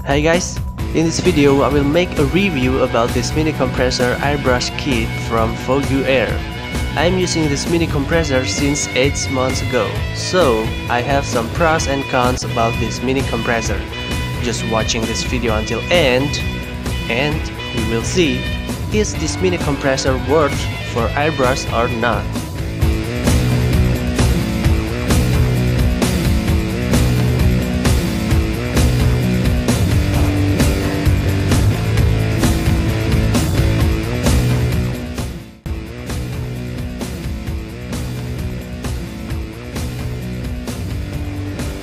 Hi guys, in this video I will make a review about this mini compressor airbrush kit from Vogue Air. I am using this mini compressor since 8 months ago, so I have some pros and cons about this mini compressor. Just watching this video until end and you will see, is this mini compressor worth for airbrush or not.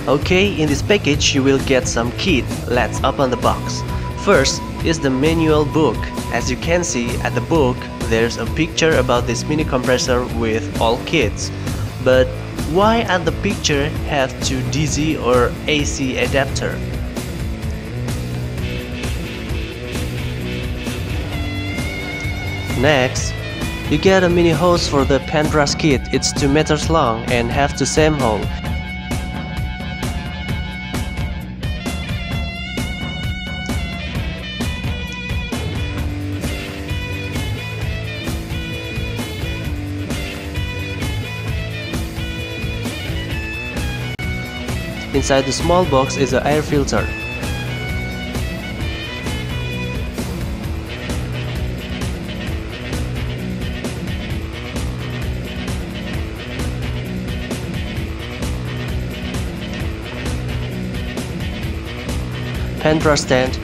Okay, in this package you will get some kit. Let's open the box. First is the manual book. As you can see at the book, there's a picture about this mini compressor with all kits. But why at the picture have two DC or AC adapter? Next, you get a mini hose for the penbrush kit. It's 2 meters long and have the same hole. Inside the small box is an air filter. Penbrush stand.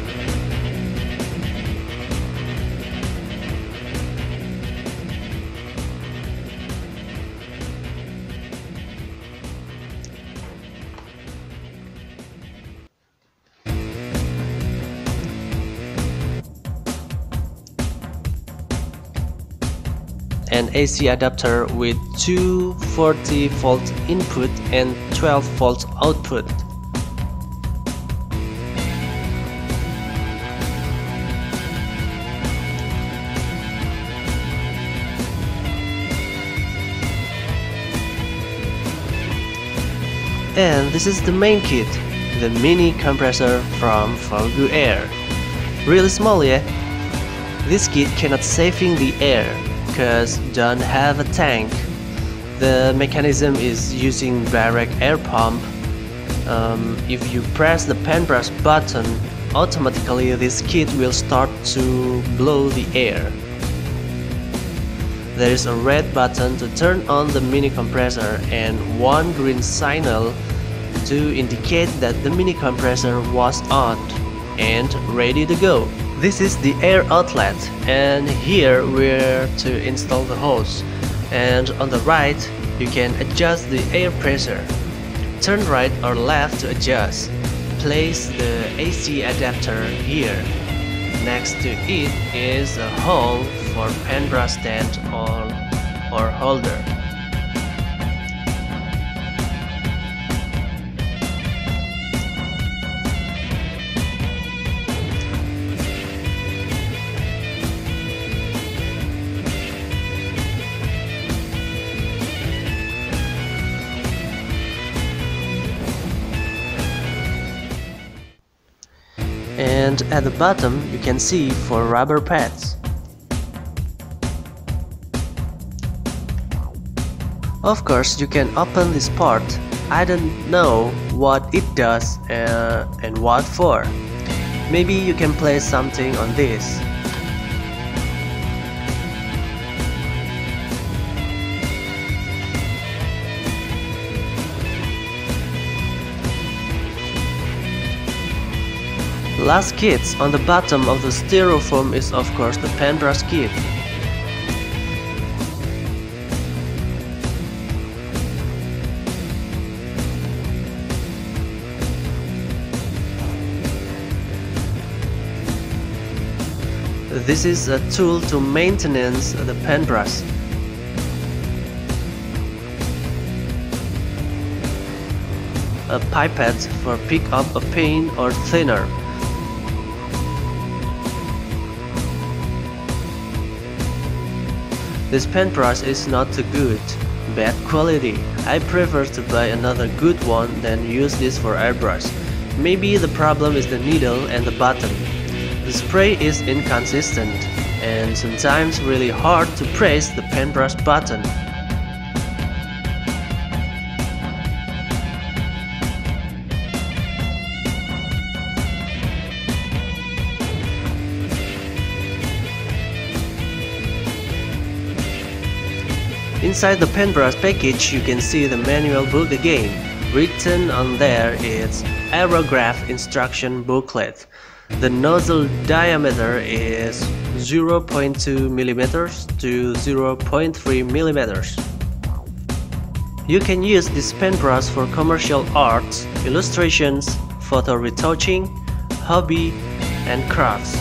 An AC adapter with two 40-volt input and 12-volt output. And this is the main kit, the mini compressor from Vogue Air. Really small, yeah? This kit cannot saving the air, cause don't have a tank. The mechanism is using direct air pump. If you press the penbrush button, automatically this kit will start to blow the air. There is a red button to turn on the mini compressor and one green signal to indicate that the mini compressor was on and ready to go. This is the air outlet, and here we're to install the hose. And on the right you can adjust the air pressure. Turn right or left to adjust. Place the AC adapter here. Next to it is a hole for penbrush stand or holder. And at the bottom you can see 4 rubber pads. Of course you can open this part. I don't know what it does and what for. Maybe you can place something on this. Last kits on the bottom of the styrofoam is of course the penbrush kit. This is a tool to maintenance the penbrush. A pipette for pick up a paint or thinner. This penbrush is not too good, bad quality. I prefer to buy another good one than use this for airbrush. Maybe the problem is the needle and the button. The spray is inconsistent and sometimes really hard to press the penbrush button. Inside the penbrush package, you can see the manual book again. Written on there is aerograph instruction booklet. The nozzle diameter is 0.2 mm to 0.3 mm. You can use this penbrush for commercial art, illustrations, photo retouching, hobby, and crafts.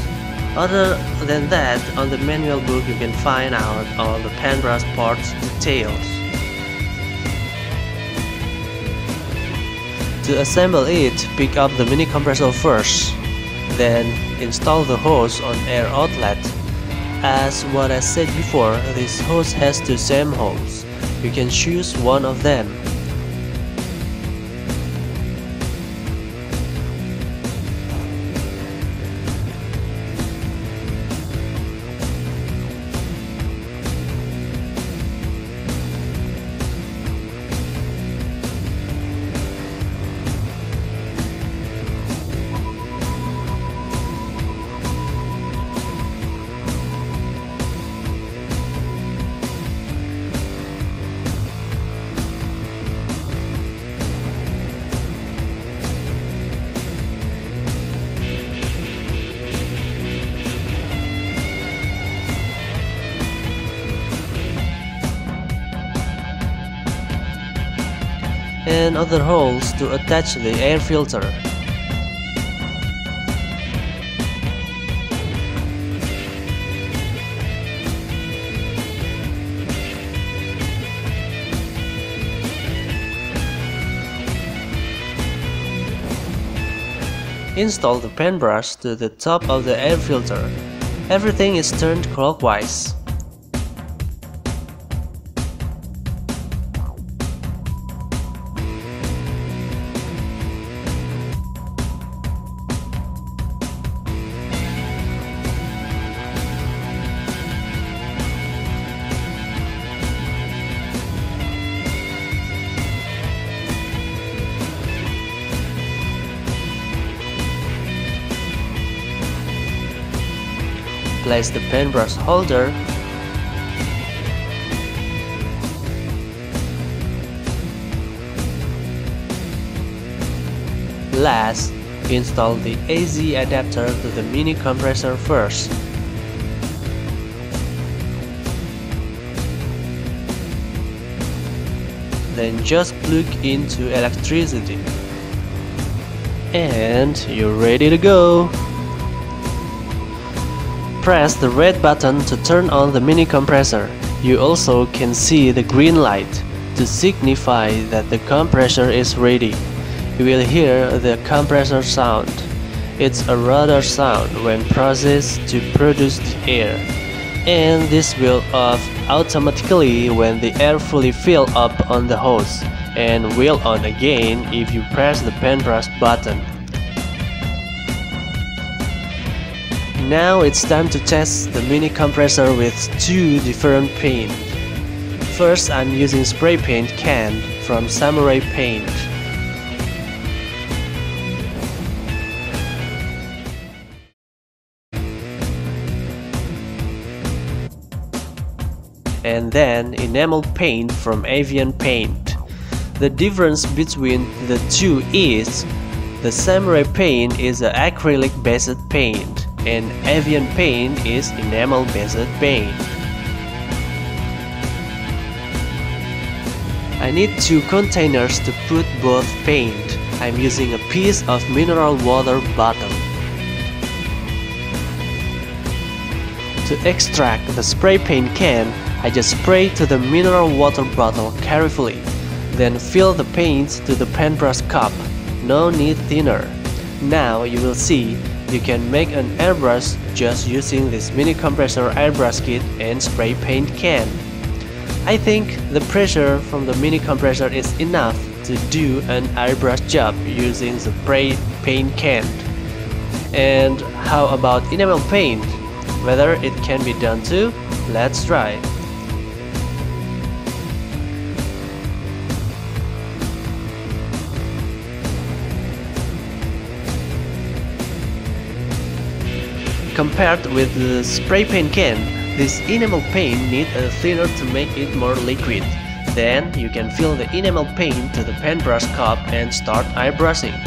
Other than that, on the manual book you can find out all the penbrush parts details. To assemble it, pick up the mini compressor first, then install the hose on air outlet. As what I said before, this hose has two same holes. You can choose one of them. And other holes to attach the air filter. Install the penbrush to the top of the air filter. Everything is turned clockwise. Place the penbrush holder last. Install the AZ adapter to the mini compressor first. Then just plug into electricity. And you're ready to go! Press the red button to turn on the mini compressor. You also can see the green light to signify that the compressor is ready. You will hear the compressor sound. It's a rudder sound when processed to produce the air, and this will off automatically when the air fully fill up on the hose, and will on again if you press the penbrush button. Now it's time to test the mini compressor with two different paint. First, I'm using spray paint can from Samurai Paint. And then enamel paint from Avian Paint. The difference between the two is the Samurai Paint is an acrylic based paint, and Avian Paint is enamel based paint. I need two containers to put both paint. I'm using a piece of mineral water bottle. To extract the spray paint can, I just spray to the mineral water bottle carefully, then fill the paint to the penbrush cup. No need thinner. Now you will see you can make an airbrush just using this mini compressor airbrush kit and spray paint can. I think the pressure from the mini compressor is enough to do an airbrush job using the spray paint can. And how about enamel paint? Whether it can be done too? Let's try. Compared with the spray paint can, this enamel paint needs a thinner to make it more liquid. Then you can fill the enamel paint to the penbrush cup and start airbrushing.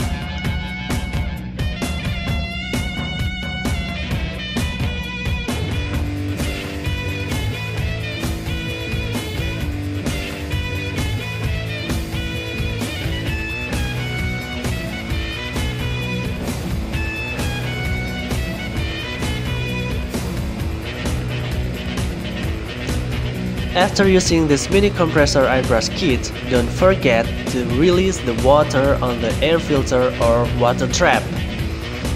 After using this mini compressor airbrush kit, don't forget to release the water on the air filter or water trap.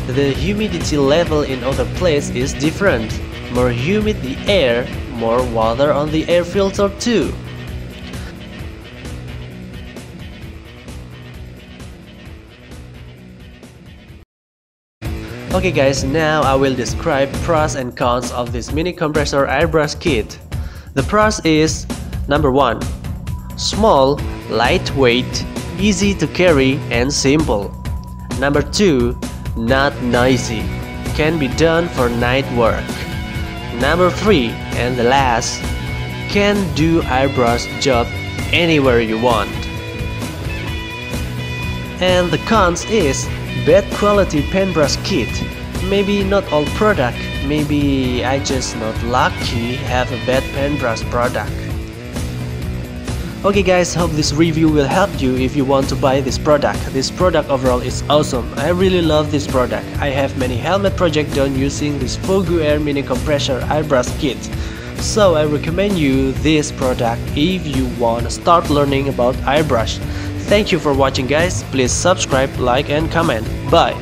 The humidity level in other places is different. More humid the air, more water on the air filter too. Okay guys, now I will describe pros and cons of this mini compressor airbrush kit. The pros is: number 1. Small, lightweight, easy to carry and simple. Number 2. Not noisy, can be done for night work. Number 3, and the last, can do airbrush job anywhere you want. And the cons is bad quality penbrush kit. Maybe not all product, maybe I just not lucky have a bad penbrush product. Okay guys, hope this review will help you if you want to buy this product. This product overall is awesome. I really love this product. I have many helmet projects done using this Vogue Air mini compressor airbrush kit. So I recommend you this product if you want to start learning about airbrush. Thank you for watching guys. Please subscribe, like and comment. Bye.